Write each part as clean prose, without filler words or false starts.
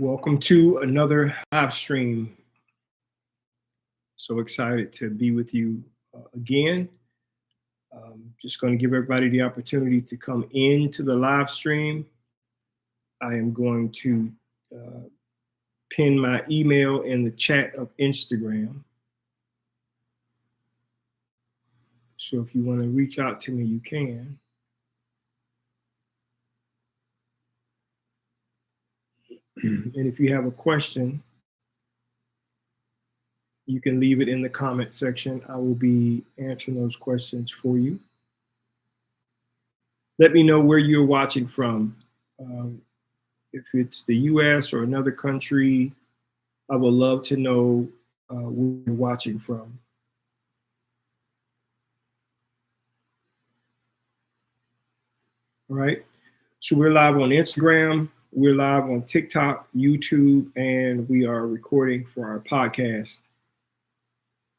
Welcome to another live stream. So excited to be with you again. Just going to give everybody the opportunity to come into the live stream. I am going to pin my email in the chat of Instagram. So if you want to reach out to me, you can. And if you have a question, you can leave it in the comment section. I will be answering those questions for you. Let me know where you're watching from. If it's the US or another country, I would love to know where you're watching from. All right. So we're live on Instagram, we're live on TikTok, YouTube, and we are recording for our podcast.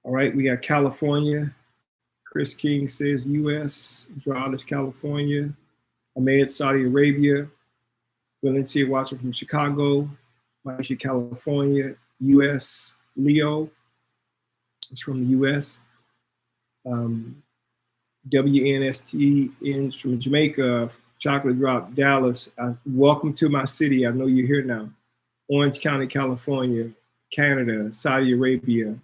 All right. We got California. Chris King says US, Dorales, California. Ahmed, Saudi Arabia. Valencia watching from Chicago. Miami, California. US. Leo is from the US. WNST from Jamaica. Chocolate Drop, Dallas. Welcome to my city. I know you're here now. Orange County, California. Canada. Saudi Arabia.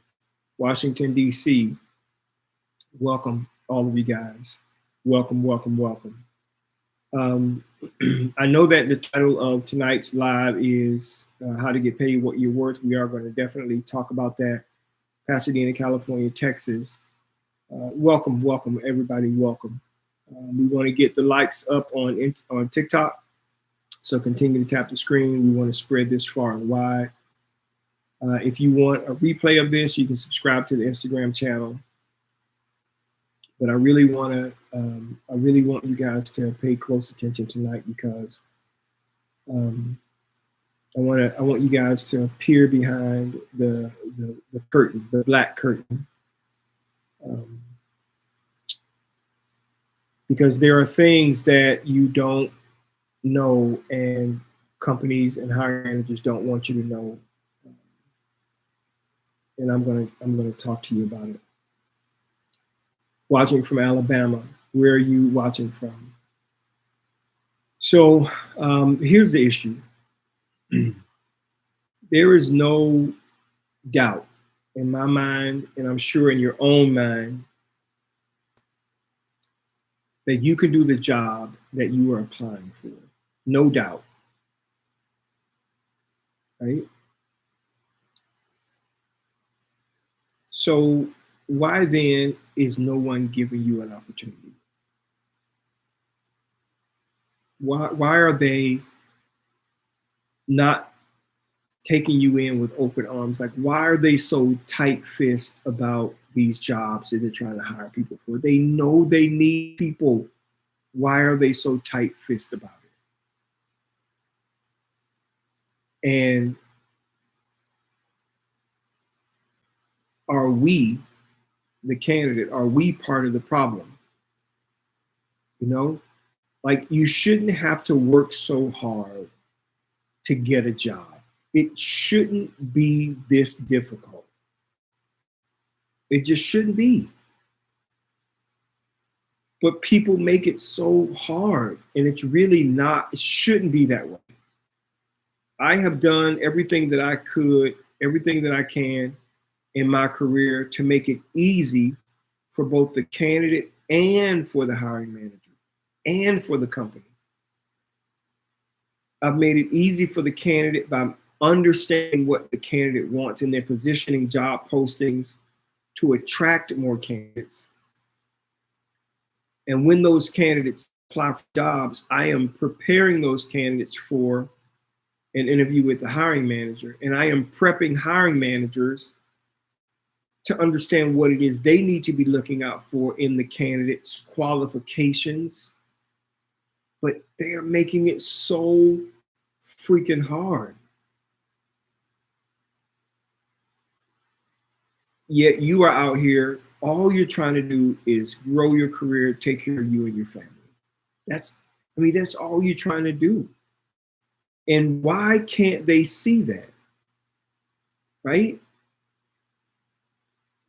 Washington, D.C. Welcome, all of you guys. Welcome, welcome, welcome. I know that the title of tonight's live is How to Get Paid What You're Worth. We are going to definitely talk about that. Pasadena, California, Texas. Welcome, welcome, everybody, welcome. We want to get the likes up on TikTok, so continue to tap the screen. We want to spread this far and wide. If you want a replay of this, you can subscribe to the Instagram channel. But I really want you guys to pay close attention tonight because I want you guys to peer behind the curtain, the black curtain. Because there are things that you don't know and companies and hiring managers don't want you to know. And I'm gonna talk to you about it. Watching from Alabama, where are you watching from? So here's the issue. There is no doubt in my mind, and I'm sure in your own mind, that you can do the job that you are applying for. No doubt. Right? So why then is no one giving you an opportunity? Why are they not taking you in with open arms? Like, why are they so tight-fisted about these jobs that they're trying to hire people for? They know they need people. Why are they so tight-fisted about it? And are we, the candidate, are we part of the problem? You know, like, you shouldn't have to work so hard to get a job. It shouldn't be this difficult. It just shouldn't be. But people make it so hard, and it's really not, it shouldn't be that way. I have done everything that I could, everything that I can in my career to make it easy for both the candidate and for the hiring manager and for the company. I've made it easy for the candidate by understanding what the candidate wants, and they're positioning job postings to attract more candidates. And when those candidates apply for jobs, I am preparing those candidates for an interview with the hiring manager. And I am prepping hiring managers to understand what it is they need to be looking out for in the candidate's qualifications. But they are making it so freaking hard. Yet you are out here, all you're trying to do is grow your career, take care of you and your family. That's all you're trying to do. And why can't they see that? Right?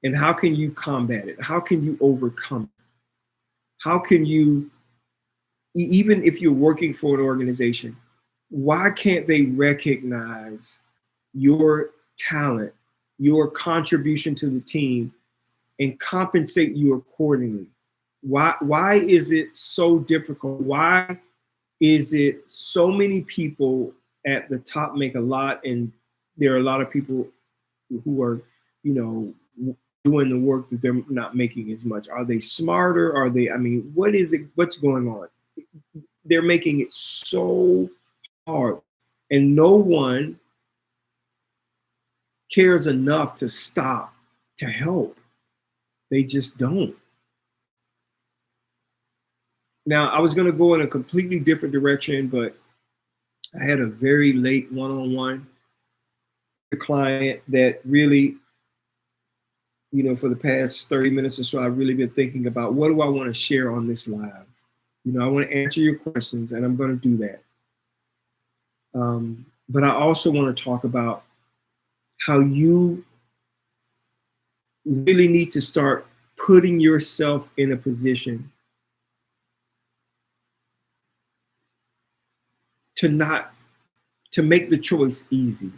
And how can you combat it? How can you overcome it? How can you, even if you're working for an organization, why can't they recognize your talent, your contribution to the team, and compensate you accordingly? Why is it so difficult? Why is it so many people at the top make a lot, and there are a lot of people who are, you know, doing the work that they're not making as much? Are they smarter? Are they, I mean, what is it? What's going on? They're making it so hard, and no one cares enough to stop to help. They just don't. Now, I was going to go in a completely different direction, but I had a very late one-on-one with a client that really, you know, for the past 30 minutes or so, I've really been thinking about what do I want to share on this live. You know, I want to answer your questions, and I'm going to do that. But I also want to talk about how you really need to start putting yourself in a position to make the choice easy.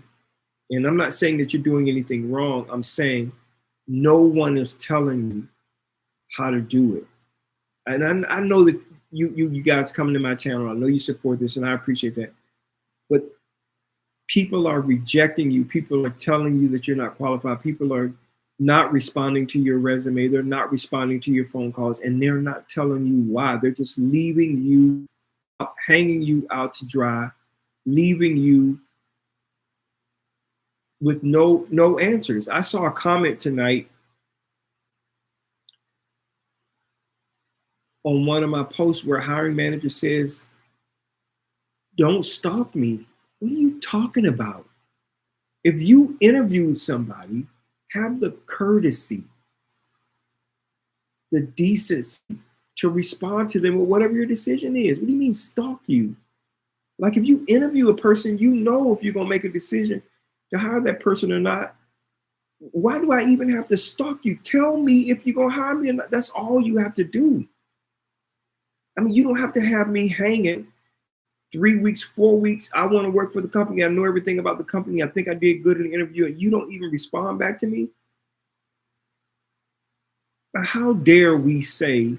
And I'm not saying that you're doing anything wrong. I'm saying no one is telling you how to do it. And I know that you guys coming to my channel, I know you support this, and I appreciate that. But people are rejecting you. People are telling you that you're not qualified. People are not responding to your resume. They're not responding to your phone calls, and they're not telling you why. They're just leaving you, hanging you out to dry, leaving you with no answers. I saw a comment tonight on one of my posts where a hiring manager says, "Don't stalk me." What are you talking about? If you interviewed somebody, have the courtesy, the decency to respond to them with whatever your decision is. What do you mean stalk you? Like, if you interview a person, you know if you're gonna make a decision to hire that person or not. Why do I even have to stalk you? Tell me if you're gonna hire me or not. That's all you have to do. I mean, you don't have to have me hanging 3 weeks, 4 weeks. I want to work for the company. I know everything about the company. I think I did good in the interview, and you don't even respond back to me. But how dare we say,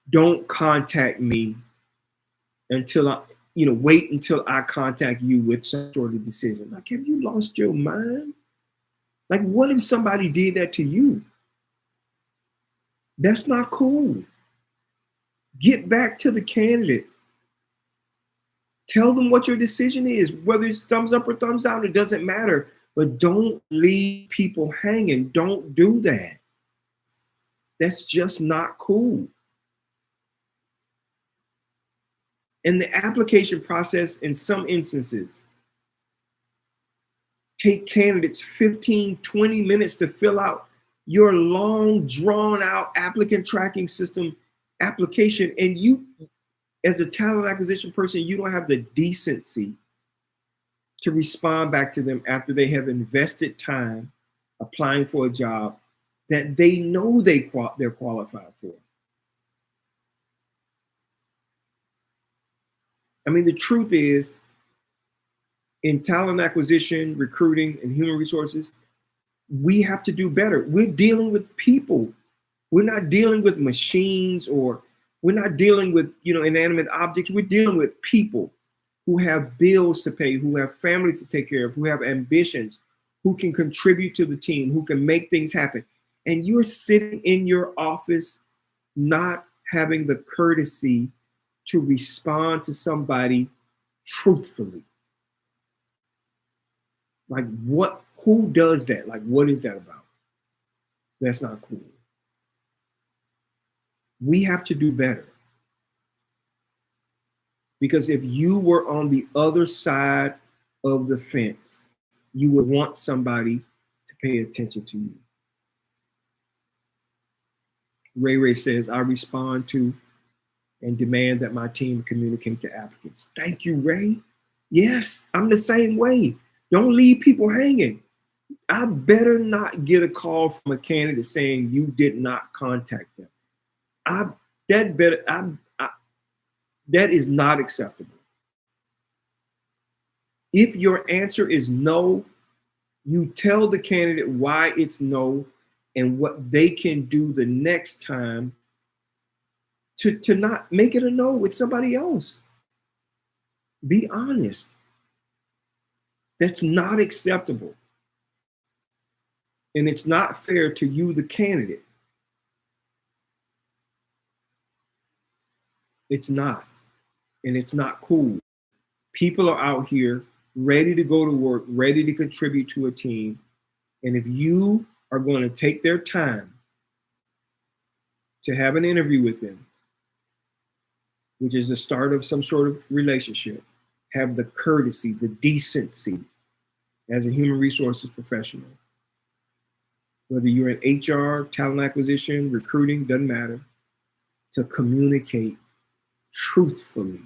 don't contact me until I, you know, wait until I contact you with some sort of decision? Like, have you lost your mind? Like, what if somebody did that to you? That's not cool. Get back to the candidate. Tell them what your decision is, whether it's thumbs up or thumbs down, it doesn't matter. But don't leave people hanging. Don't do that. That's just not cool. And the application process, in some instances, take candidates 15, 20 minutes to fill out your long, drawn out applicant tracking system application. And you, as a talent acquisition person, you don't have the decency to respond back to them after they have invested time applying for a job that they know they're qualified for. I mean, the truth is, in talent acquisition, recruiting, and human resources, we have to do better. We're dealing with people. We're not dealing with machines, or we're not dealing with, you know, inanimate objects. We're dealing with people who have bills to pay, who have families to take care of, who have ambitions, who can contribute to the team, who can make things happen. And you're sitting in your office not having the courtesy to respond to somebody truthfully. Like, what, who does that? Like, what is that about? That's not cool. We have to do better. Because if you were on the other side of the fence, you would want somebody to pay attention to you. Ray says, I respond to and demand that my team communicate to applicants. Thank you, Ray. Yes, I'm the same way. Don't leave people hanging. I better not get a call from a candidate saying you did not contact them. That is not acceptable. If your answer is no, you tell the candidate why it's no and what they can do the next time to not make it a no with somebody else. Be honest. That's not acceptable. And it's not fair to you, the candidate. It's not. And it's not cool. People are out here ready to go to work, ready to contribute to a team. And if you are going to take their time to have an interview with them, which is the start of some sort of relationship, have the courtesy, the decency as a human resources professional, whether you're in HR, talent acquisition, recruiting, doesn't matter, to communicate truthfully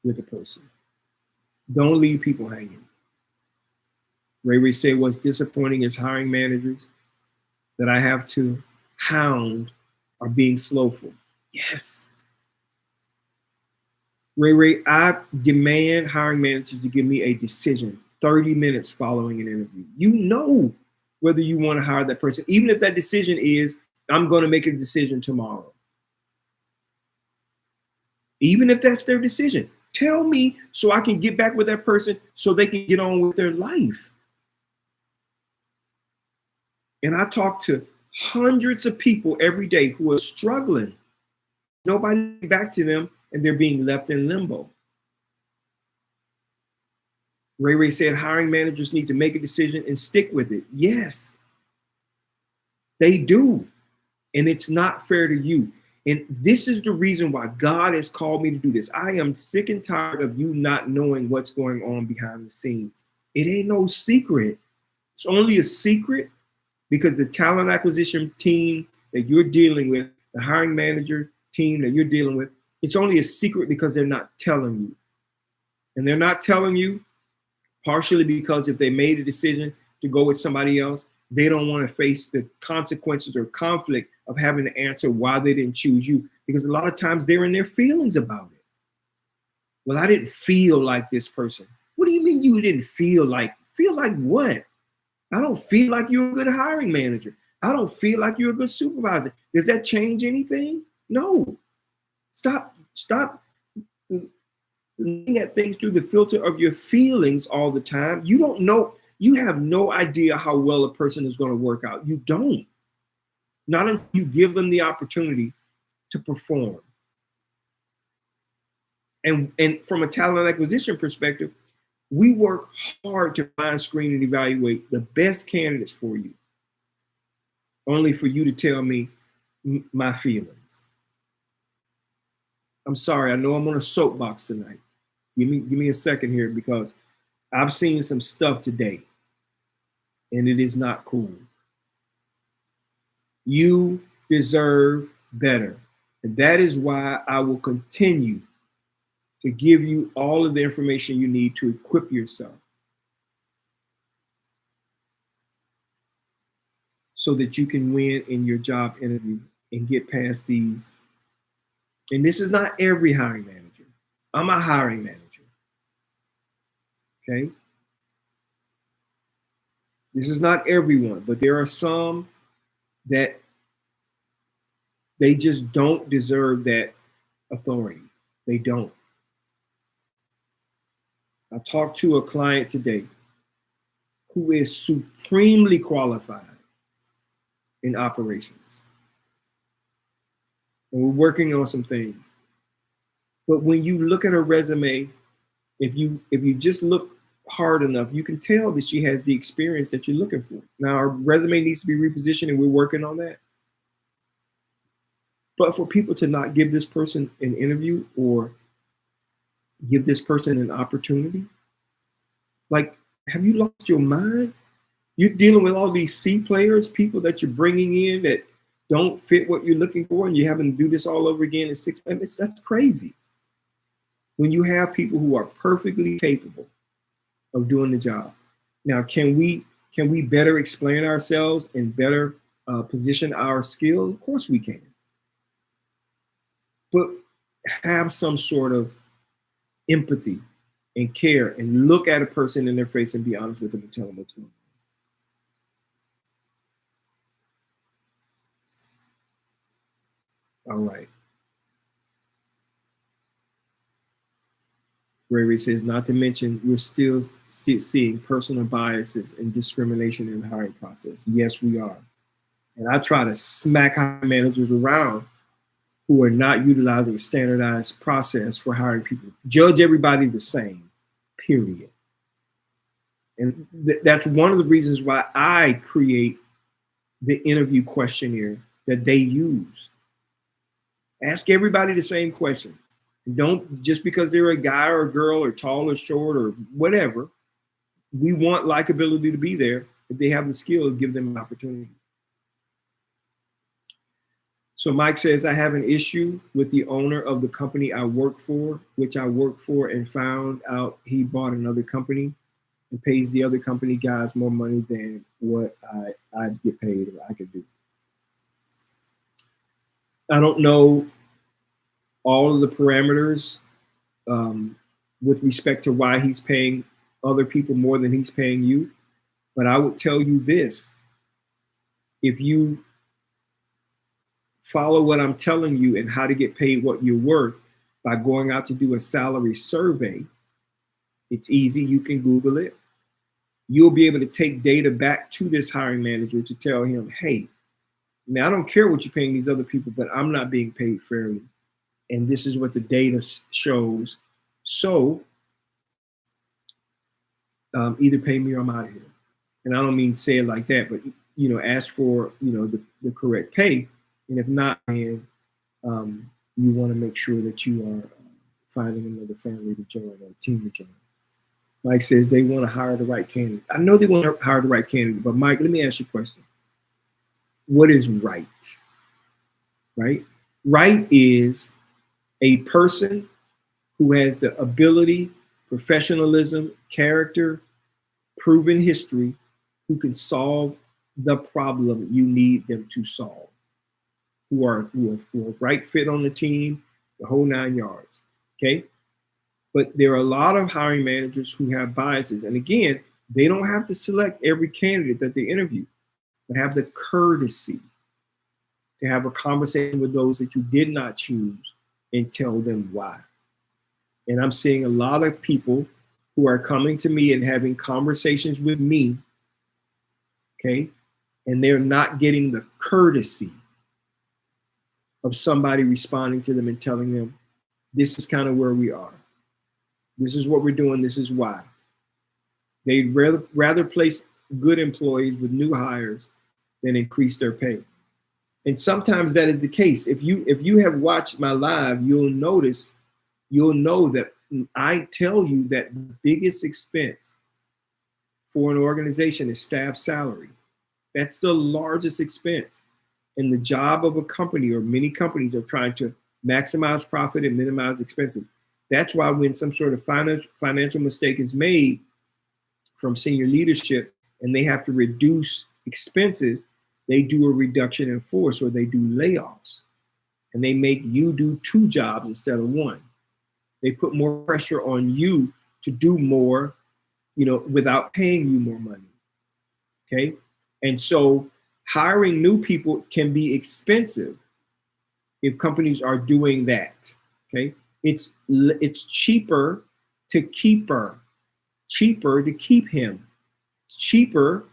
with the person. Don't leave people hanging. Ray said what's disappointing is hiring managers that I have to hound are being slowful. Yes. Ray, I demand hiring managers to give me a decision 30 minutes following an interview. You know whether you want to hire that person, even if that decision is, I'm going to make a decision tomorrow. Even if that's their decision, tell me so I can get back with that person so they can get on with their life. And I talk to hundreds of people every day who are struggling. Nobody back to them and they're being left in limbo. Ray said hiring managers need to make a decision and stick with it. Yes, they do. And it's not fair to you. And this is the reason why God has called me to do this. I am sick and tired of you not knowing what's going on behind the scenes. It ain't no secret. It's only a secret because the talent acquisition team that you're dealing with, the hiring manager team that you're dealing with, it's only a secret because they're not telling you. And they're not telling you partially because if they made a decision to go with somebody else, they don't want to face the consequences or conflict of having to answer why they didn't choose you. Because a lot of times they're in their feelings about it. Well, I didn't feel like this person. What do you mean you didn't feel like? Feel like what? I don't feel like you're a good hiring manager. I don't feel like you're a good supervisor. Does that change anything? No. Stop looking at things through the filter of your feelings all the time. You don't know. You have no idea how well a person is going to work out. You don't. Not until you give them the opportunity to perform. And from a talent acquisition perspective, we work hard to find, screen, and evaluate the best candidates for you, only for you to tell me my feelings. I'm sorry, I know I'm on a soapbox tonight. Give me a second here because I've seen some stuff today and it is not cool. You deserve better. And that is why I will continue to give you all of the information you need to equip yourself so that you can win in your job interview and get past these. And this is not every hiring manager. I'm a hiring manager. Okay? This is not everyone, but there are some that they just don't deserve that authority. They don't. I talked to a client today who is supremely qualified in operations. And we're working on some things. But when you look at her resume, if you just look hard enough, you can tell that she has the experience that you're looking for. Now, our resume needs to be repositioned and we're working on that. But for people to not give this person an interview or give this person an opportunity, like, have you lost your mind? You're dealing with all these C players, people that you're bringing in that don't fit what you're looking for, and you're having to do this all over again in 6 months. That's crazy. when you have people who are perfectly capable of doing the job. Now, can we better explain ourselves and better position our skill? Of course we can. But have some sort of empathy and care and look at a person in their face and be honest with them and tell them what's going on. All right. Ray says, not to mention, we're still seeing personal biases and discrimination in the hiring process. Yes, we are. And I try to smack hiring managers around who are not utilizing a standardized process for hiring people. Judge everybody the same, period. And that's one of the reasons why I create the interview questionnaire that they use. Ask everybody the same question. Don't, just because they're a guy or a girl or tall or short or whatever, we want likability to be there. If they have the skill, give them an opportunity. So Mike says, I have an issue with the owner of the company I work for, and found out he bought another company and pays the other company guys more money than what I get paid or I could do. I don't know all of the parameters with respect to why he's paying other people more than he's paying you. But I would tell you this, if you follow what I'm telling you and how to get paid what you're worth by going out to do a salary survey, it's easy, you can Google it. You'll be able to take data back to this hiring manager to tell him, hey, man, I don't care what you're paying these other people, but I'm not being paid fairly. And this is what the data shows. So either pay me or I'm out of here. And I don't mean say it like that, but ask for the correct pay. And if not, then you want to make sure that you are finding another family to join or a team to join. Mike says they want to hire the right candidate. I know they want to hire the right candidate, but Mike, let me ask you a question. What is right? Right? Right is a person who has the ability, professionalism, character, proven history, who can solve the problem you need them to solve, who are right fit on the team, the whole 9 yards. Okay. But there are a lot of hiring managers who have biases. And again, they don't have to select every candidate that they interview, but have the courtesy to have a conversation with those that you did not choose and tell them why. And I'm seeing a lot of people who are coming to me and having conversations with me, okay, and they're not getting the courtesy of somebody responding to them and telling them, this is kind of where we are. This is what we're doing. This is why. They'd rather place good employees with new hires than increase their pay. And sometimes that is the case. If you have watched my live, you'll know that I tell you that the biggest expense for an organization is staff salary. That's the largest expense. And the job of a company, or many companies, are trying to maximize profit and minimize expenses. That's why when some sort of financial mistake is made from senior leadership and they have to reduce expenses, they do a reduction in force, or they do layoffs. And they make you do 2 jobs instead of 1. They put more pressure on you to do more, without paying you more money. Okay. And so hiring new people can be expensive if companies are doing that. Okay. It's cheaper to keep her, cheaper to keep him, it's cheaper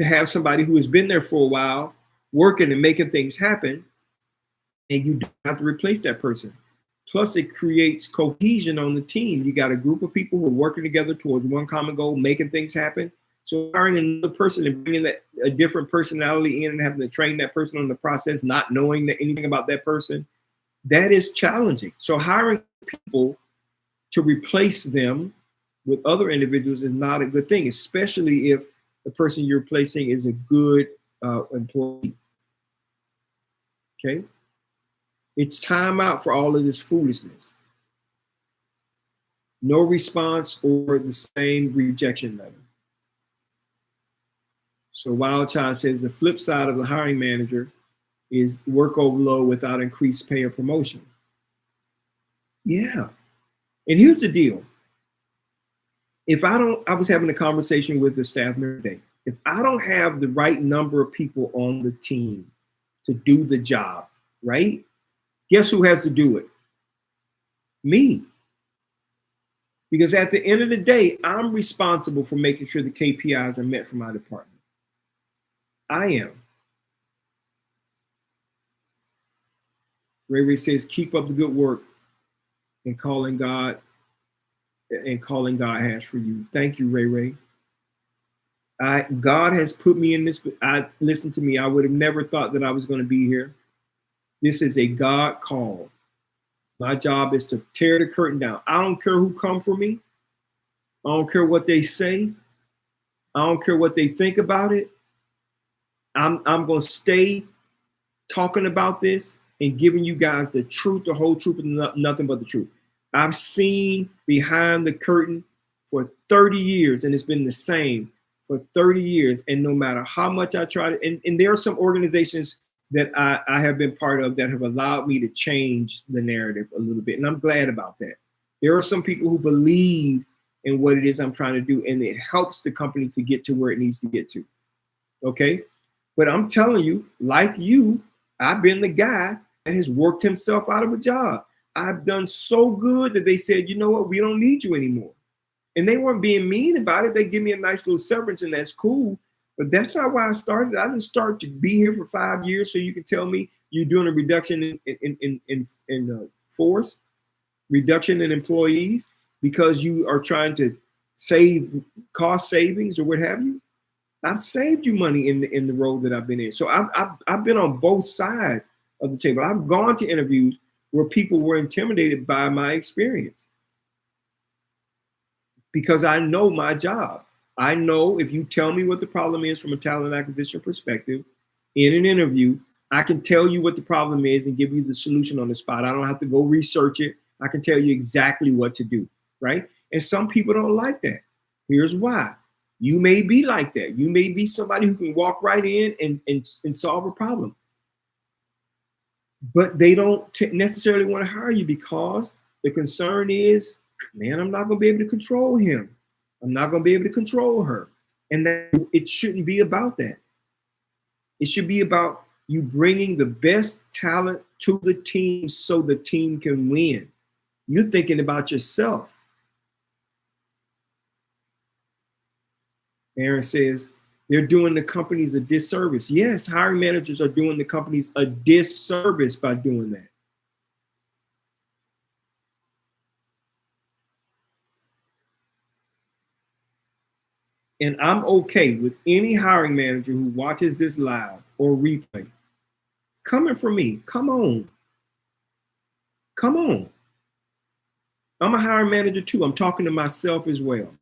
to have somebody who has been there for a while working and making things happen, and you don't have to replace that person. Plus, it creates cohesion on the team. You got a group of people who are working together towards one common goal, making things happen. So hiring another person and bringing a different personality in and having to train that person on the process, not knowing anything about that person, that is challenging. So hiring people to replace them with other individuals is not a good thing, especially if the person you're replacing is a good employee. Okay? It's time out for all of this foolishness. no response or the same rejection letter. So Wildchild says the flip side of the hiring manager is work overload without increased pay or promotion. Yeah. And here's the deal. I was having a conversation with the staff member today. If I don't have the right number of people on the team to do the job, right? Guess who has to do it? Me. Because at the end of the day, I'm responsible for making sure the KPIs are met for my department. I am. Ray says, keep up the good work and calling God has for you. Thank you, Ray. God has put me in this. Listen to me. I would have never thought that I was going to be here. This is a God call. My job is to tear the curtain down. I don't care who come for me. I don't care what they say. I don't care what they think about it. I'm going to stay talking about this and giving you guys the truth, the whole truth, and nothing but the truth. I've seen behind the curtain for 30 years, and it's been the same for 30 years. And no matter how much I try to, and there are some organizations that I have been part of that have allowed me to change the narrative a little bit. And I'm glad about that. There are some people who believe in what it is I'm trying to do, and it helps the company to get to where it needs to get to. Okay? But I'm telling you, like you, I've been the guy that has worked himself out of a job. I've done so good that they said, you know what, we don't need you anymore. And they weren't being mean about it. They give me a nice little severance, and that's cool. But that's not why I started. I didn't start to be here for 5 years so you can tell me you're doing a reduction in force, reduction in employees because you are trying to save cost savings or what have you. I've saved you money in the role that I've been in. So I've been on both sides of the table. I've gone to interviews where people were intimidated by my experience because I know my job. I know if you tell me what the problem is from a talent acquisition perspective in an interview, I can tell you what the problem is and give you the solution on the spot. I don't have to go research it. I can tell you exactly what to do, right? And some people don't like that. Here's why. You may be like that. You may be somebody who can walk right in and solve a problem. But they don't necessarily want to hire you because the concern is, man, I'm not going to be able to control him. I'm not going to be able to control her. And that it shouldn't be about that. It should be about you bringing the best talent to the team so the team can win. You're thinking about yourself. Aaron says, they're doing the companies a disservice. Yes, hiring managers are doing the companies a disservice by doing that. And I'm okay with any hiring manager who watches this live or replay coming from me. Come on. Come on. I'm a hiring manager too. I'm talking to myself as well.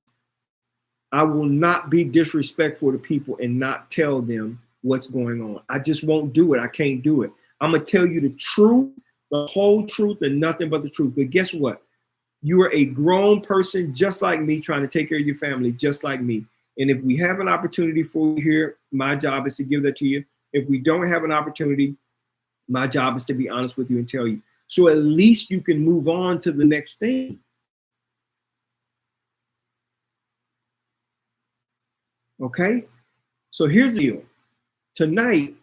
I will not be disrespectful to people and not tell them what's going on. I just won't do it. I can't do it. I'm going to tell you the truth, the whole truth, and nothing but the truth. But guess what? You are a grown person just like me, trying to take care of your family just like me. And if we have an opportunity for you here, my job is to give that to you. If we don't have an opportunity, my job is to be honest with you and tell you. So at least you can move on to the next thing. Okay? So here's the deal. Tonight,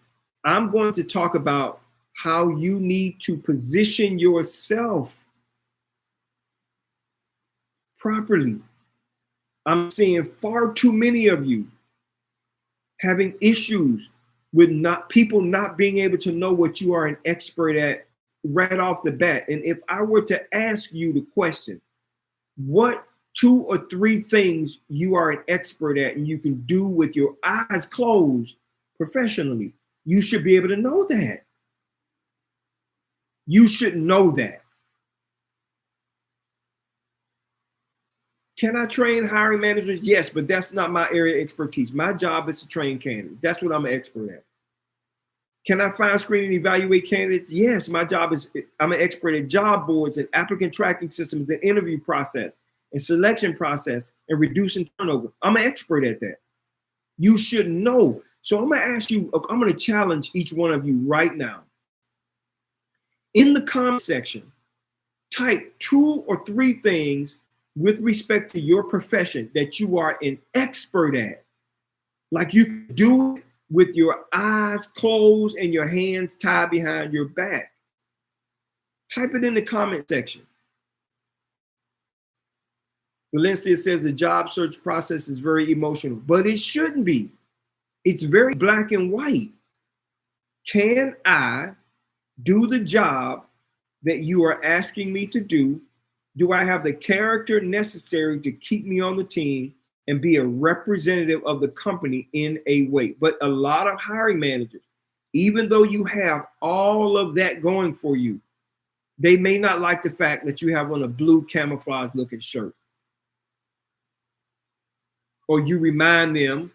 I'm going to talk about how you need to position yourself properly. I'm seeing far too many of you having issues with people not being able to know what you are an expert at right off the bat. And if I were to ask you the question, what 2 or 3 things you are an expert at and you can do with your eyes closed professionally, you should be able to know that. You should know that. Can I train hiring managers? Yes, but that's not my area of expertise. My job is to train candidates. That's what I'm an expert at. Can I find, screen, and evaluate candidates? Yes, my job is, I'm an expert at job boards and applicant tracking systems and interview process. and selection process and reducing turnover. I'm an expert at that. You should know. So I'm going to ask you, I'm going to challenge each one of you right now. In the comment section, type 2 or 3 things with respect to your profession that you are an expert at. Like you can do it with your eyes closed and your hands tied behind your back. Type it in the comment section. Valencia says the job search process is very emotional, but it shouldn't be. It's very black and white. Can I do the job that you are asking me to do? Do I have the character necessary to keep me on the team and be a representative of the company in a way? But a lot of hiring managers, even though you have all of that going for you, they may not like the fact that you have on a blue camouflage looking shirt. Or you remind them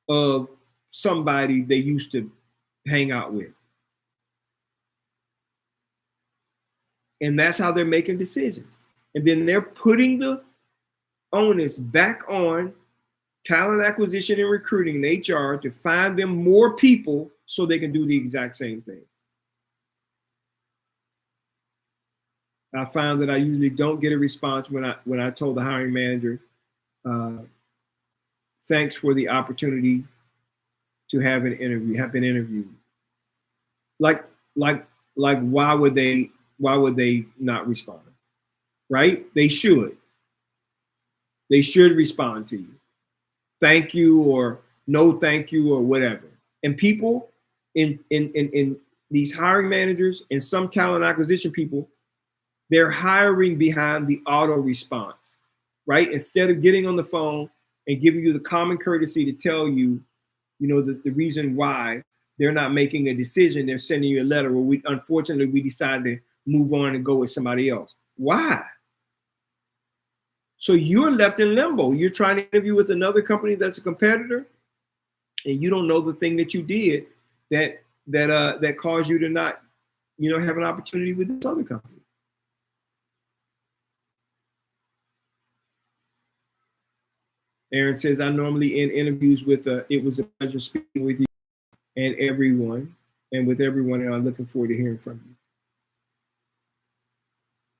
of somebody they used to hang out with. And that's how they're making decisions. And then they're putting the onus back on talent acquisition and recruiting and HR to find them more people so they can do the exact same thing. I found that I usually don't get a response when I told the hiring manager, thanks for the opportunity to have been interviewed. Like why would they not respond? Right? They should respond to you. Thank you or no thank you or whatever. And people in these hiring managers and some talent acquisition people, they're hiring behind the auto response, right? Instead of getting on the phone and giving you the common courtesy to tell you, the reason why they're not making a decision, they're sending you a letter where unfortunately we decided to move on and go with somebody else. Why? So you're left in limbo. You're trying to interview with another company that's a competitor, and you don't know the thing that you did that caused you to not, have an opportunity with this other company. Aaron says, I normally end interviews with it was a pleasure speaking with you and with everyone, and I'm looking forward to hearing from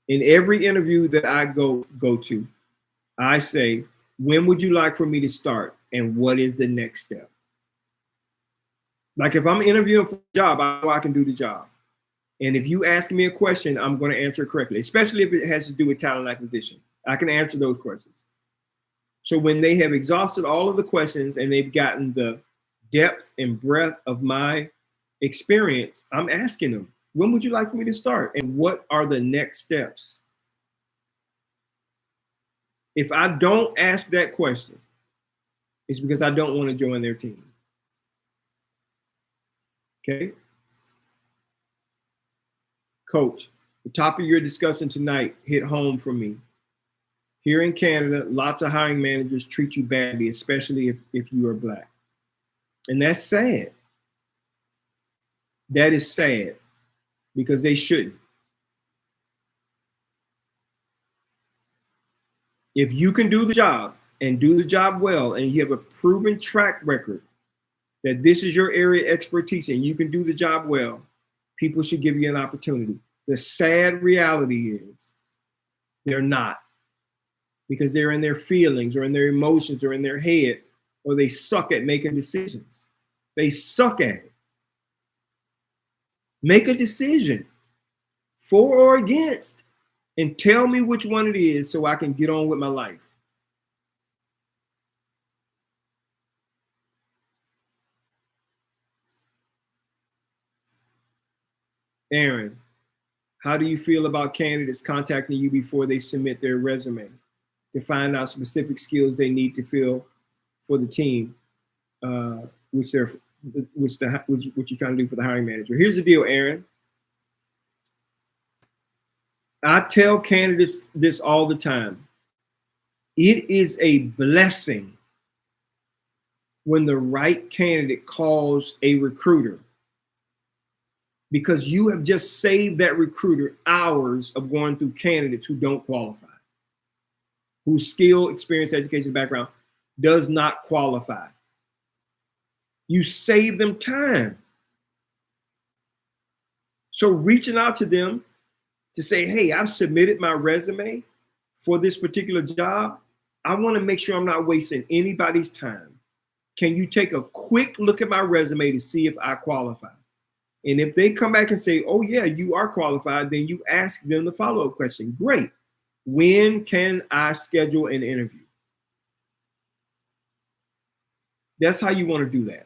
you. In every interview that I go to, I say, when would you like for me to start? And what is the next step? Like if I'm interviewing for a job, I know I can do the job. And if you ask me a question, I'm going to answer it correctly, especially if it has to do with talent acquisition. I can answer those questions. So when they have exhausted all of the questions and they've gotten the depth and breadth of my experience, I'm asking them, when would you like for me to start? And what are the next steps? If I don't ask that question, it's because I don't want to join their team. Okay? Coach, the topic you're discussing tonight hit home for me. Here in Canada, lots of hiring managers treat you badly, especially if you are Black. And that's sad. That is sad because they shouldn't. If you can do the job and do the job well, and you have a proven track record that this is your area of expertise and you can do the job well, people should give you an opportunity. The sad reality is they're not, because they're in their feelings or in their emotions or in their head, or they suck at making decisions. They suck at it. Make a decision for or against and tell me which one it is so I can get on with my life. Aaron, how do you feel about candidates contacting you before they submit their resume to find out specific skills they need to fill for the team, which you're trying to do for the hiring manager? Here's the deal, Aaron. I tell candidates this all the time. It is a blessing when the right candidate calls a recruiter, because you have just saved that recruiter hours of going through candidates who don't qualify. whose skill, experience, education, background does not qualify. You save them time. So reaching out to them to say, hey, I've submitted my resume for this particular job. I want to make sure I'm not wasting anybody's time. Can you take a quick look at my resume to see if I qualify? And if they come back and say, oh yeah, you are qualified, then you ask them the follow-up question. Great. When can I schedule an interview? That's how you want to do that.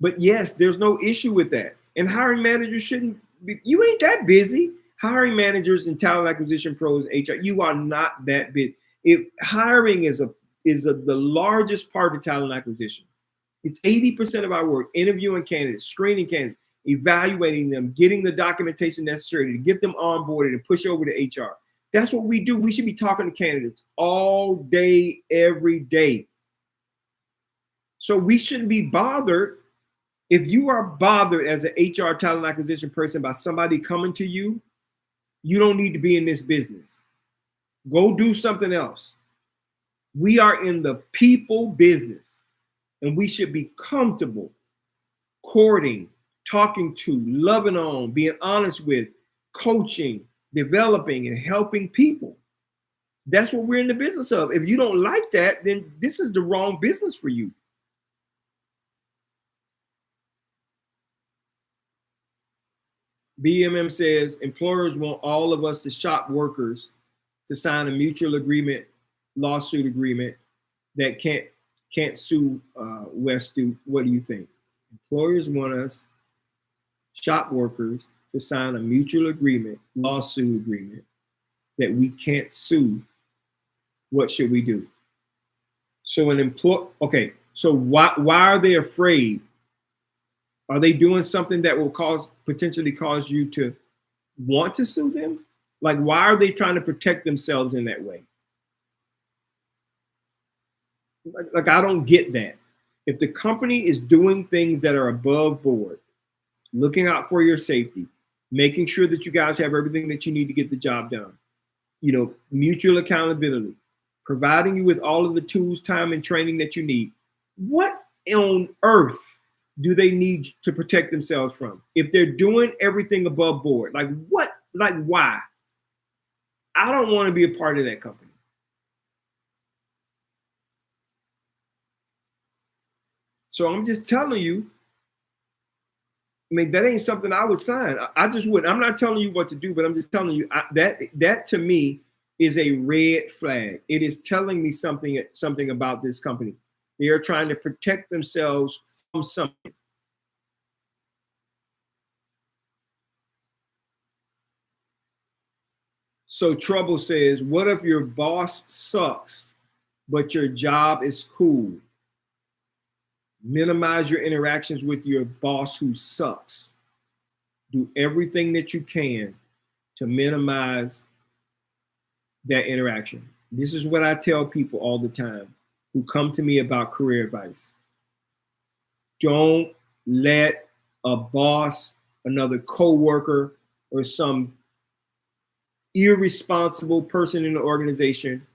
But yes, there's no issue with that. And hiring managers shouldn't be, you ain't that busy. Hiring managers and talent acquisition pros, HR, you are not that big. If hiring is the largest part of talent acquisition, it's 80% of our work, interviewing candidates, screening candidates, evaluating them, getting the documentation necessary to get them onboarded and push over to HR. That's what we do. We should be talking to candidates all day, every day. So we shouldn't be bothered. If you are bothered as an HR talent acquisition person by somebody coming to you, you don't need to be in this business. Go do something else. We are in the people business, and we should be comfortable courting, talking to, loving on, being honest with, coaching, developing, and helping people. That's what we're in the business of. If you don't like that, then this is the wrong business for you. BMM says employers want all of us to shop workers to sign a mutual agreement, lawsuit agreement that can't sue Western. What do you think? Employers want us shop workers to sign a mutual agreement, lawsuit agreement that we can't sue. What should we do? So okay, so why are they afraid? Are they doing something that will potentially cause you to want to sue them? Like, why are they trying to protect themselves in that way? Like, I don't get that. If the company is doing things that are above board, looking out for your safety, making sure that you guys have everything that you need to get the job done, mutual accountability, providing you with all of the tools, time, and training that you need, what on earth do they need to protect themselves from? If they're doing everything above board, like what, like why? I don't want to be a part of that company. So I'm just telling you, I mean, that ain't something I would sign. I just wouldn't. I'm not telling you what to do, but I'm just telling you that to me is a red flag. It is telling me something about this company. They are trying to protect themselves from something. So Trouble says, what if your boss sucks, but your job is cool? Minimize your interactions with your boss who sucks. Do everything that you can to minimize that interaction. This is what I tell people all the time who come to me about career advice. Don't let a boss, another coworker, or some irresponsible person in the organization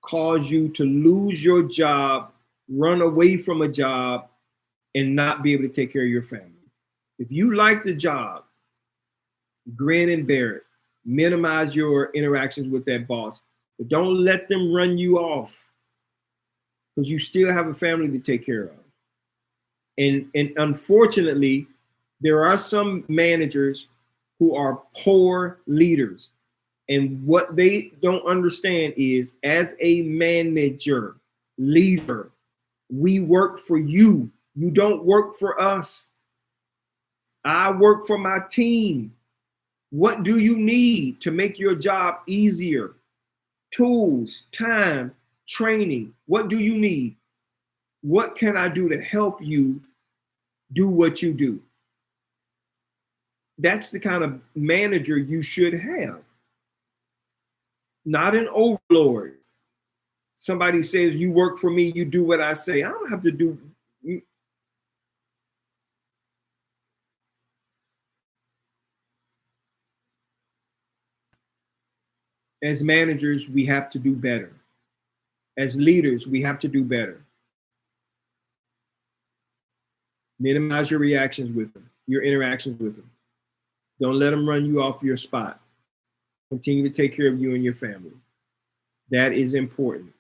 cause you to lose your job, run away from a job, and not be able to take care of your family. If you like the job, grin and bear it. Minimize your interactions with that boss, but don't let them run you off because you still have a family to take care of. And unfortunately, there are some managers who are poor leaders. And what they don't understand is, as a manager, leader, we work for you. You don't work for us. I work for my team. What do you need to make your job easier? Tools, time, training. What do you need? What can I do to help you do what you do? That's the kind of manager you should have. Not an overlord. Somebody says, you work for me, you do what I say. I don't have to do. As managers, we have to do better. As leaders, we have to do better. Minimize your reactions with them, your interactions with them. Don't let them run you off your spot. Continue to take care of you and your family. That is important.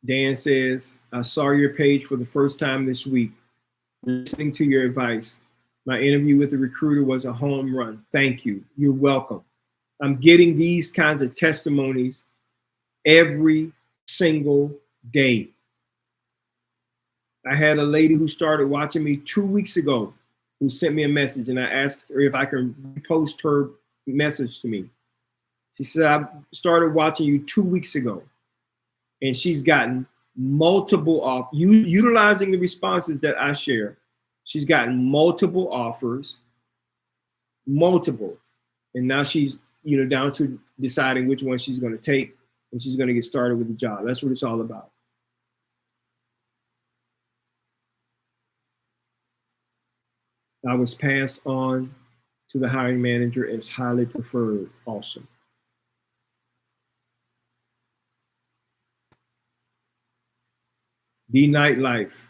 Dan says, I saw your page for the first time this week. Listening to your advice. My interview with the recruiter was a home run. Thank you. You're welcome. I'm getting these kinds of testimonies every single day. I had a lady who started watching me 2 weeks ago who sent me a message, and I asked her if I can repost her message to me. She said, I started watching you 2 weeks ago, and she's gotten multiple utilizing the responses that I share. She's gotten multiple offers, multiple, and now she's down to deciding which one she's going to take, and she's going to get started with the job. That's what it's all about. I was passed on to the hiring manager as highly preferred. Awesome. The Nightlife.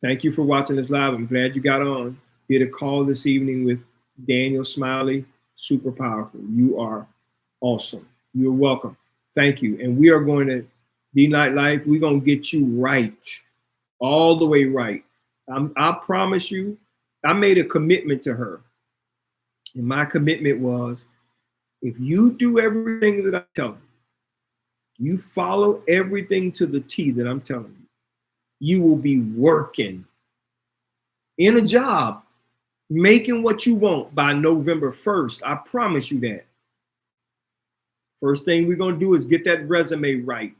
Thank you for watching this live. I'm glad you got on. Did a call this evening with Daniel Smiley. Super powerful. You are awesome. You're welcome. Thank you. And we are going to, The Nightlife, we're going to get you right. All the way right. I promise you, I made a commitment to her. And my commitment was, if you do everything that I'm telling you, you follow everything to the T that I'm telling you, you will be working in a job, making what you want by November 1st. I promise you that. First thing we're going to do is get that resume right.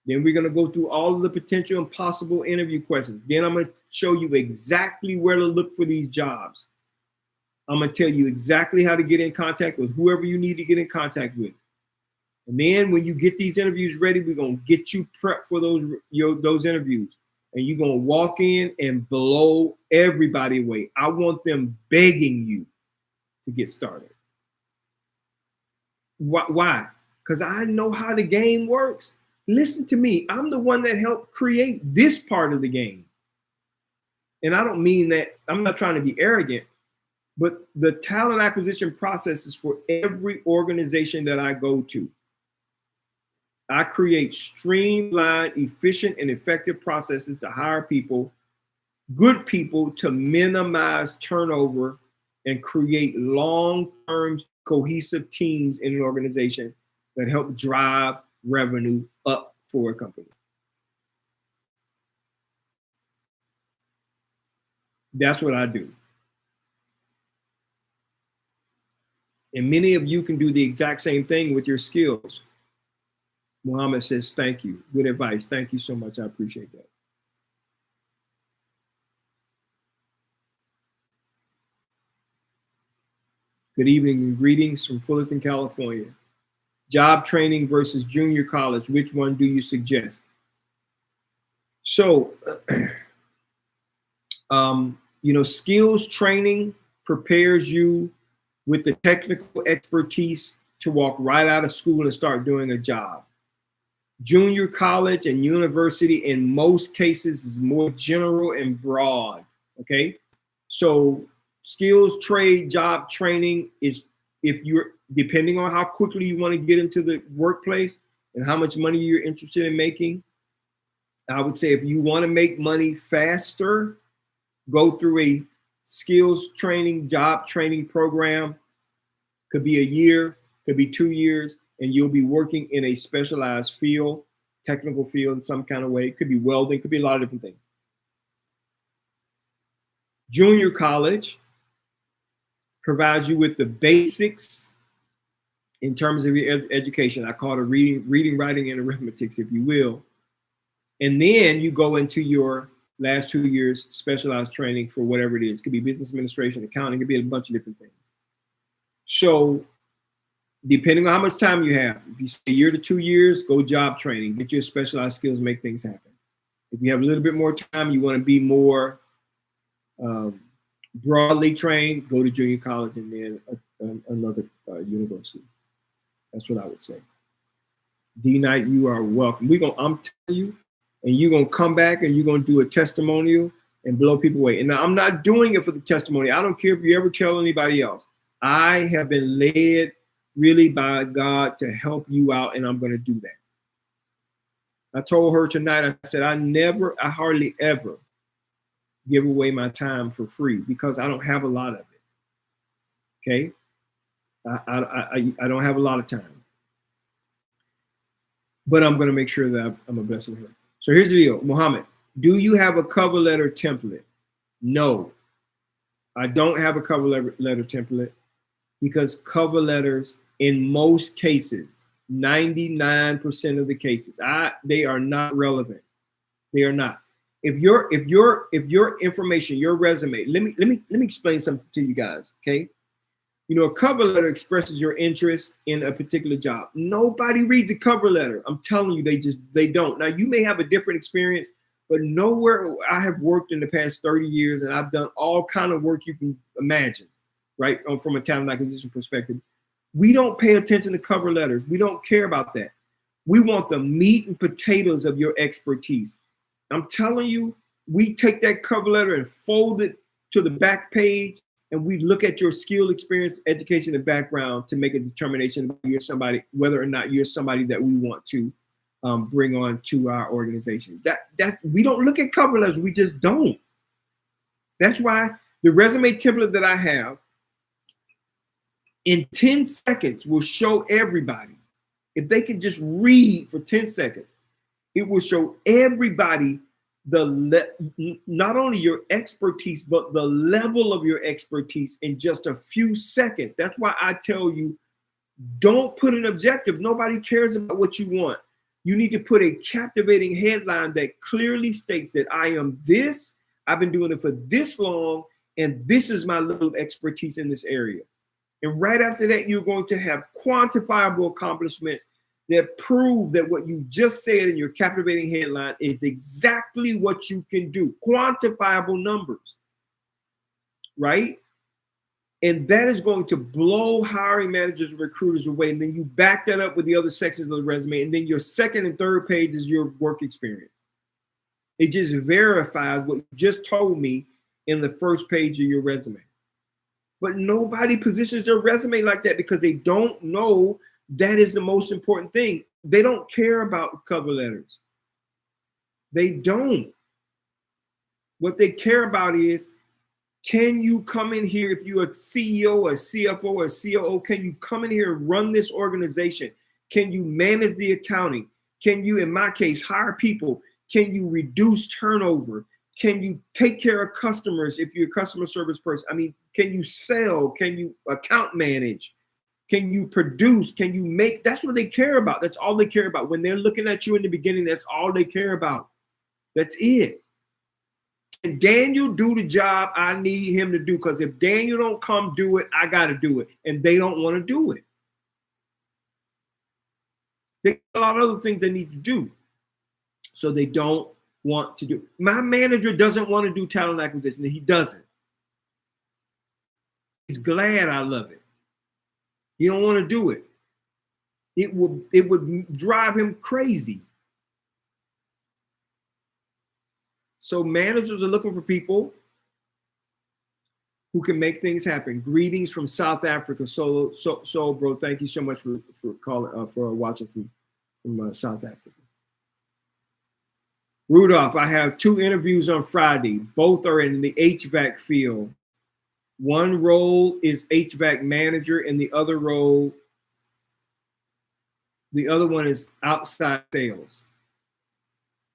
Then we're going to go through all of the potential and possible interview questions. Then I'm going to show you exactly where to look for these jobs. I'm going to tell you exactly how to get in contact with whoever you need to get in contact with. And then when you get these interviews ready, we're going to get you prepped for those interviews. And you're going to walk in and blow everybody away. I want them begging you to get started. Why? Because I know how the game works. Listen to me. I'm the one that helped create this part of the game. And I don't mean that, I'm not trying to be arrogant, but the talent acquisition process is for every organization that I go to. I create streamlined, efficient, and effective processes to hire people, good people, to minimize turnover and create long-term cohesive teams in an organization that help drive revenue up for a company. That's what I do. And many of you can do the exact same thing with your skills. Muhammad says, thank you. Good advice. Thank you so much. I appreciate that. Good evening and greetings from Fullerton, California. Job training versus junior college, which one do you suggest? So, skills training prepares you with the technical expertise to walk right out of school and start doing a job. Junior college and university in most cases is more general and broad, okay? So skills trade job training is, if you're, depending on how quickly you want to get into the workplace and how much money you're interested in making, I would say if you want to make money faster, go through a skills training, job training program. Could be a year, could be 2 years, and you'll be working in a specialized field, technical field in some kind of way. It could be welding, could be a lot of different things. Junior college provides you with the basics in terms of your education. I call it reading, writing, and arithmetic, if you will. And then you go into your last 2 years specialized training for whatever it is. It could be business administration, accounting, it could be a bunch of different things. So depending on how much time you have. If you say a year to 2 years, go job training, get your specialized skills, make things happen. If you have a little bit more time, you want to be more broadly trained, go to junior college and then another university. That's what I would say. D-Night, you are welcome. I'm telling you, and you're gonna come back and you're gonna do a testimonial and blow people away. And now I'm not doing it for the testimony. I don't care if you ever tell anybody else. I have been led really by God to help you out, and I'm gonna do that. I told her tonight, I said, I hardly ever give away my time for free because I don't have a lot of it. Okay? I don't have a lot of time. But I'm going to make sure that I'm a blessing to her. So here's the deal. Muhammad, do you have a cover letter template? No, I don't have a cover letter template because cover letters, in most cases, 99% of the cases, they are not relevant. They are not. If your information, your resume, let me explain something to you guys, okay? You know, a cover letter expresses your interest in a particular job. Nobody reads a cover letter. I'm telling you, they don't. Now, you may have a different experience, but nowhere. I have worked in the past 30 years, and I've done all kind of work you can imagine, right? From a talent acquisition perspective. We don't pay attention to cover letters. We don't care about that. We want the meat and potatoes of your expertise. I'm telling you, we take that cover letter and fold it to the back page, and we look at your skill, experience, education, and background to make a determination whether or not you're somebody that we want to bring on to our organization. That we don't look at cover letters, we just don't. That's why the resume template that I have in 10 seconds will show everybody. If they can just read for 10 seconds, it will show everybody not only your expertise, but the level of your expertise in just a few seconds. That's why I tell you, don't put an objective. Nobody cares about what you want. You need to put a captivating headline that clearly states that I am this, I've been doing it for this long, and this is my level of expertise in this area. And right after that, you're going to have quantifiable accomplishments that prove that what you just said in your captivating headline is exactly what you can do. Quantifiable numbers, right? And that is going to blow hiring managers and recruiters away. And then you back that up with the other sections of the resume. And then your second and third page is your work experience. It just verifies what you just told me in the first page of your resume. But nobody positions their resume like that because they don't know that is the most important thing. They don't care about cover letters. They don't. What they care about is, can you come in here, if you're a CEO, a CFO, or a COO, can you come in here and run this organization? Can you manage the accounting? Can you, in my case, hire people? Can you reduce turnover? Can you take care of customers if you're a customer service person? I mean, can you sell? Can you account manage? Can you produce? Can you make? That's what they care about. That's all they care about. When they're looking at you in the beginning, that's all they care about. That's it. Can Daniel do the job I need him to do? Because if Daniel don't come do it, I got to do it. And they don't want to do it. They got a lot of other things they need to do. So they don't want to do. My manager doesn't want to do talent acquisition. He doesn't. He's glad I love it. He don't want to do it. It would drive him crazy. So managers are looking for people who can make things happen. Greetings from South Africa, so bro. Thank you so much for calling for watching from South Africa. Rudolph, I have 2 interviews on Friday. Both are in the HVAC field. One role is HVAC manager, and the other one is outside sales.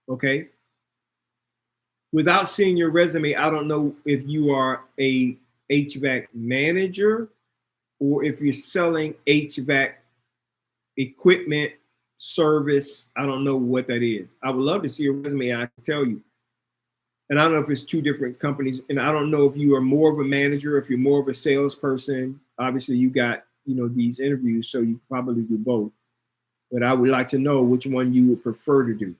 Okay. Without seeing your resume, I don't know if you are a HVAC manager or if you're selling HVAC equipment, service. I don't know what that is. I would love to see your resume. I can tell you. And I don't know if it's 2 different companies. And I don't know if you are more of a manager, if you're more of a salesperson. Obviously, you got these interviews, so you probably do both. But I would like to know which one you would prefer to do,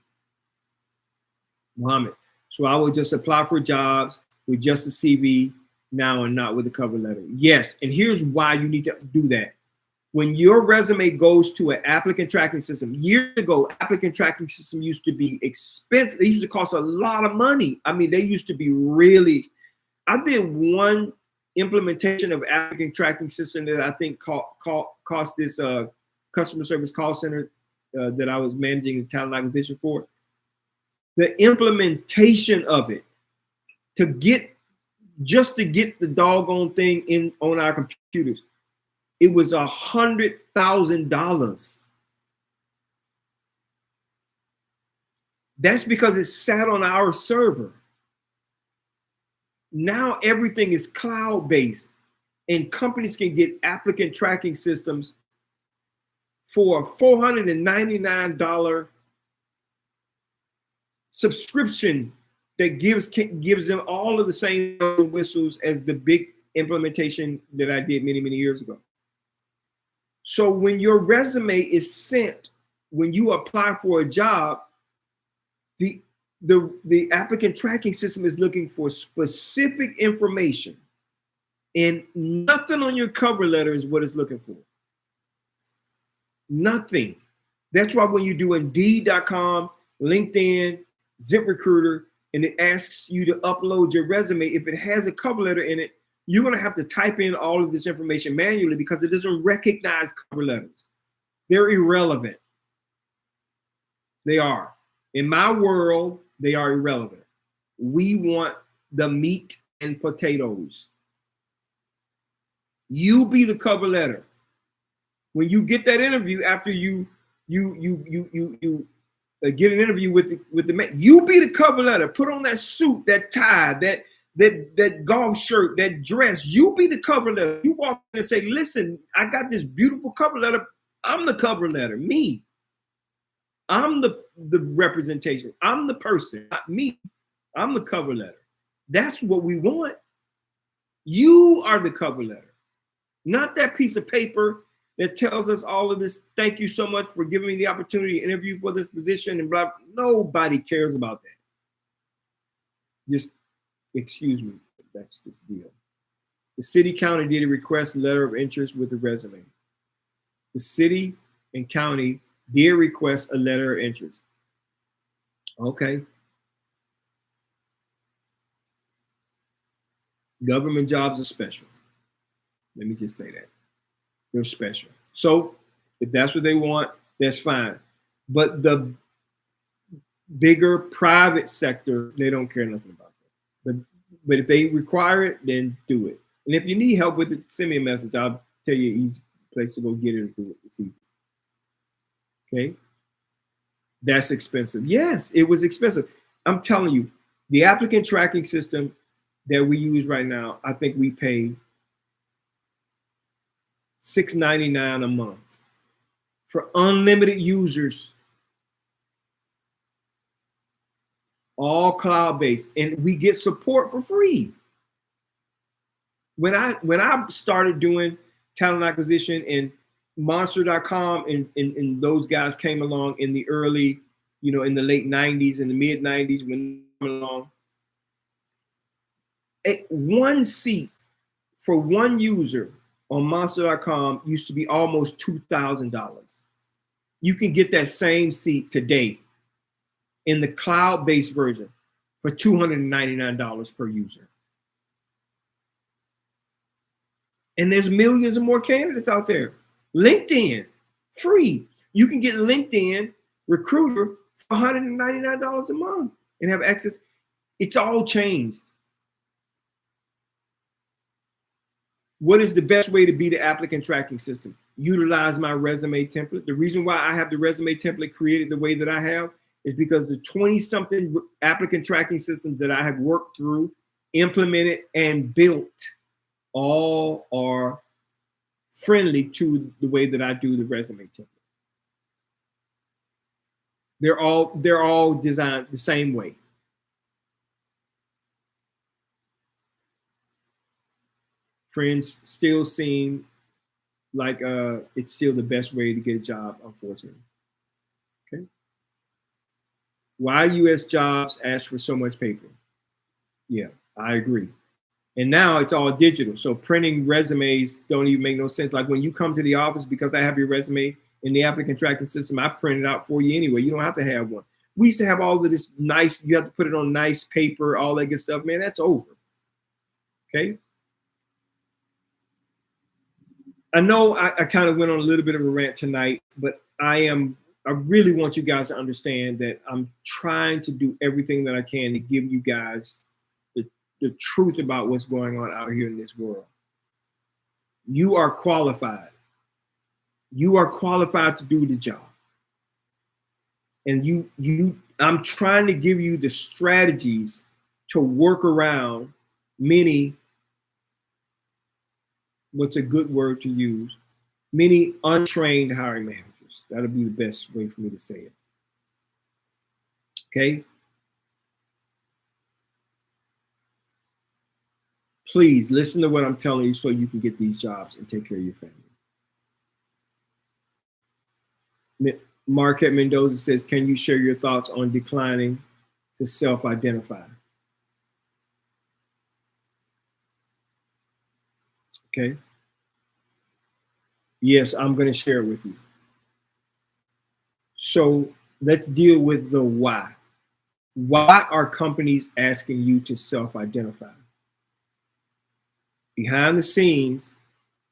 Muhammad. So I would just apply for jobs with just a CV now and not with a cover letter. Yes, and here's why you need to do that. When your resume goes to an applicant tracking system, years ago, applicant tracking system used to be expensive. They used to cost a lot of money. I mean, they used to be really. I did one implementation of applicant tracking system that I think cost this customer service call center that I was managing talent acquisition for. The implementation of it just to get the doggone thing in on our computers, it was $100,000. That's because it sat on our server. Now everything is cloud-based, and companies can get applicant tracking systems for a $499 subscription that gives them all of the same whistles as the big implementation that I did many, many years ago. So when your resume is sent, when you apply for a job, the applicant tracking system is looking for specific information, and nothing on your cover letter is what it's looking for. Nothing. That's why when you do Indeed.com, LinkedIn, ZipRecruiter, and it asks you to upload your resume, if it has a cover letter in it, you're going to have to type in all of this information manually because it doesn't recognize cover letters. They're irrelevant. They are. In my world, they are irrelevant. We want the meat and potatoes. You be the cover letter. When you get that interview, after you get an interview with the man, you be the cover letter. Put on that suit, that tie, that golf shirt, that dress. You be the cover letter. You walk in and say, listen, I got this beautiful cover letter. I'm the cover letter, me. I'm the representation. I'm the person, not me. I'm the cover letter. That's what we want. You are the cover letter, not that piece of paper that tells us all of this. Thank you so much for giving me the opportunity to interview for this position and blah. Nobody cares about that. Just excuse me. That's this deal. The city county did request a letter of interest with the resume. The city and county did request a letter of interest. Okay. Government jobs are special. Let me just say that. They're special. So if that's what they want, that's fine. But the bigger private sector, they don't care nothing about that. But if they require it, then do it. And if you need help with it, send me a message. I'll tell you an easy place to go get it and do it. It's easy. Okay. That's expensive. Yes, it was expensive. I'm telling you, the applicant tracking system that we use right now, I think we pay $6.99 a month for unlimited users, all cloud-based, and we get support for free. When I started doing talent acquisition, and Monster.com and those guys came along in the early, in the late 90s and the mid 90s when they came along, one seat for one user on Monster.com used to be almost $2,000. You can get that same seat today in the cloud-based version for $299 per user. And there's millions of more candidates out there. LinkedIn, free. You can get LinkedIn Recruiter for $199 a month and have access. It's all changed. What is the best way to be the applicant tracking system? Utilize my resume template. The reason why I have the resume template created the way that I have is because the 20-something applicant tracking systems that I have worked through, implemented, and built all are friendly to the way that I do the resume template. They're all designed the same way. Friends still seem like it's still the best way to get a job, unfortunately. Okay. Why U.S. jobs ask for so much paper? Yeah, I agree. And now it's all digital. So printing resumes don't even make no sense. Like when you come to the office, because I have your resume in the applicant tracking system, I print it out for you anyway. You don't have to have one. We used to have all of this nice, you have to put it on nice paper, all that good stuff. Man, that's over. Okay. I know I kind of went on a little bit of a rant tonight, but I really want you guys to understand that I'm trying to do everything that I can to give you guys the truth about what's going on out here in this world. You are qualified. You are qualified to do the job. And I'm trying to give you the strategies to work around many, what's a good word to use, many untrained hiring managers. That'll be the best way for me to say it. Okay? Please listen to what I'm telling you so you can get these jobs and take care of your family. Marquette Mendoza says, can you share your thoughts on declining to self-identify? Okay. Yes, I'm going to share it with you. So let's deal with the why. Why are companies asking you to self-identify? Behind the scenes,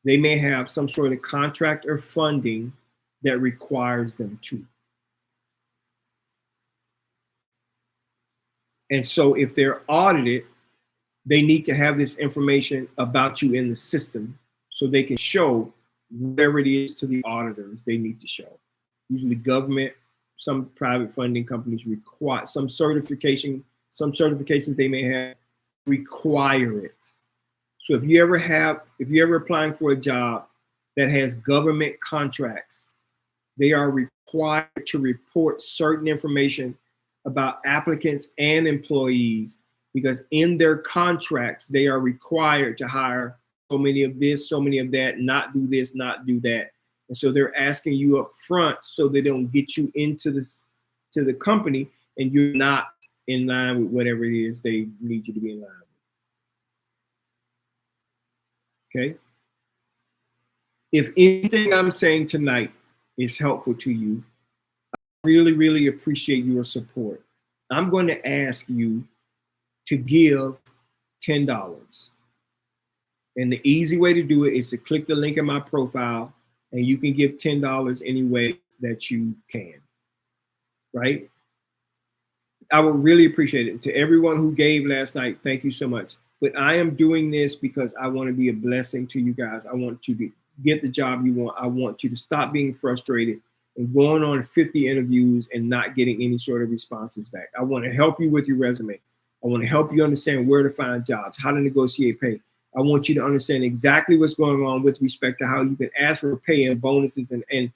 they may have some sort of contract or funding that requires them to. And so if they're audited, they need to have this information about you in the system so they can show whatever it is to the auditors they need to show. Usually government, some private funding companies require some certifications they may have require it. So if you're ever applying for a job that has government contracts, they are required to report certain information about applicants and employees, because in their contracts, they are required to hire so many of this, so many of that, not do this, not do that. And so they're asking you up front so they don't get you into the company and you're not in line with whatever it is they need you to be in line with. Okay? If anything I'm saying tonight is helpful to you, I really, really appreciate your support. I'm going to ask you to give $10. And the easy way to do it is to click the link in my profile, and you can give $10 any way that you can, right? I would really appreciate it. To everyone who gave last night, thank you so much. But I am doing this because I want to be a blessing to you guys. I want you to get the job you want. I want you to stop being frustrated and going on 50 interviews and not getting any sort of responses back. I want to help you with your resume. I want to help you understand where to find jobs, how to negotiate pay. I want you to understand exactly what's going on with respect to how you can ask for pay and bonuses and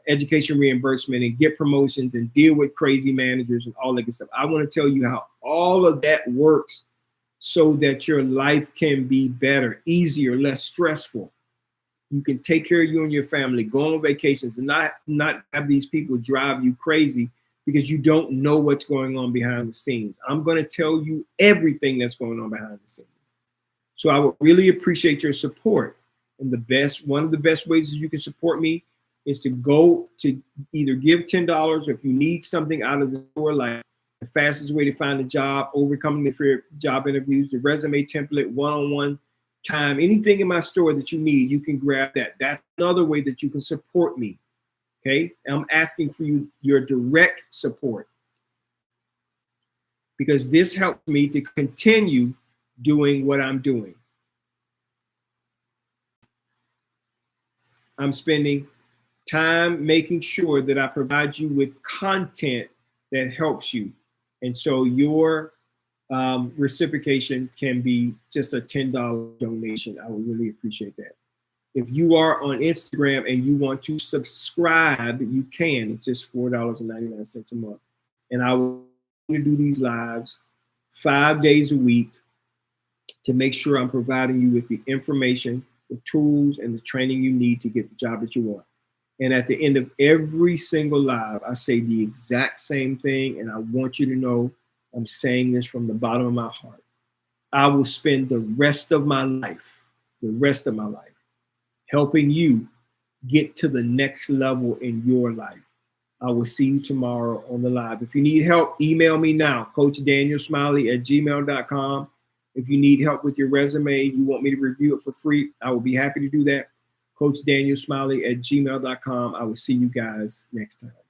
education reimbursement and get promotions and deal with crazy managers and all that good stuff. I want to tell you how all of that works so that your life can be better, easier, less stressful. You can take care of you and your family, go on vacations, and not have these people drive you crazy because you don't know what's going on behind the scenes. I'm going to tell you everything that's going on behind the scenes. So I would really appreciate your support. And one of the best ways that you can support me is to go to either give $10, or if you need something out of the store, like the fastest way to find a job, overcoming the fear of job interviews, the resume template, one-on-one time, anything in my store that you need, you can grab that. That's another way that you can support me. Okay. And I'm asking for your direct support, because this helps me to continue doing what I'm doing. I'm spending time making sure that I provide you with content that helps you. And so your reciprocation can be just a $10 donation. I would really appreciate that. If you are on Instagram and you want to subscribe, you can. It's just $4.99 a month. And I will do these lives 5 days a week to make sure I'm providing you with the information the tools and the training you need to get the job that you want. And at the end of every single live, I say the exact same thing. And I want you to know I'm saying this from the bottom of my heart. I will spend the rest of my life, helping you get to the next level in your life. I will see you tomorrow on the live. If you need help, email me now, CoachDanielSmiley@gmail.com. If you need help with your resume, you want me to review it for free, I will be happy to do that. CoachDanielSmiley@gmail.com. I will see you guys next time.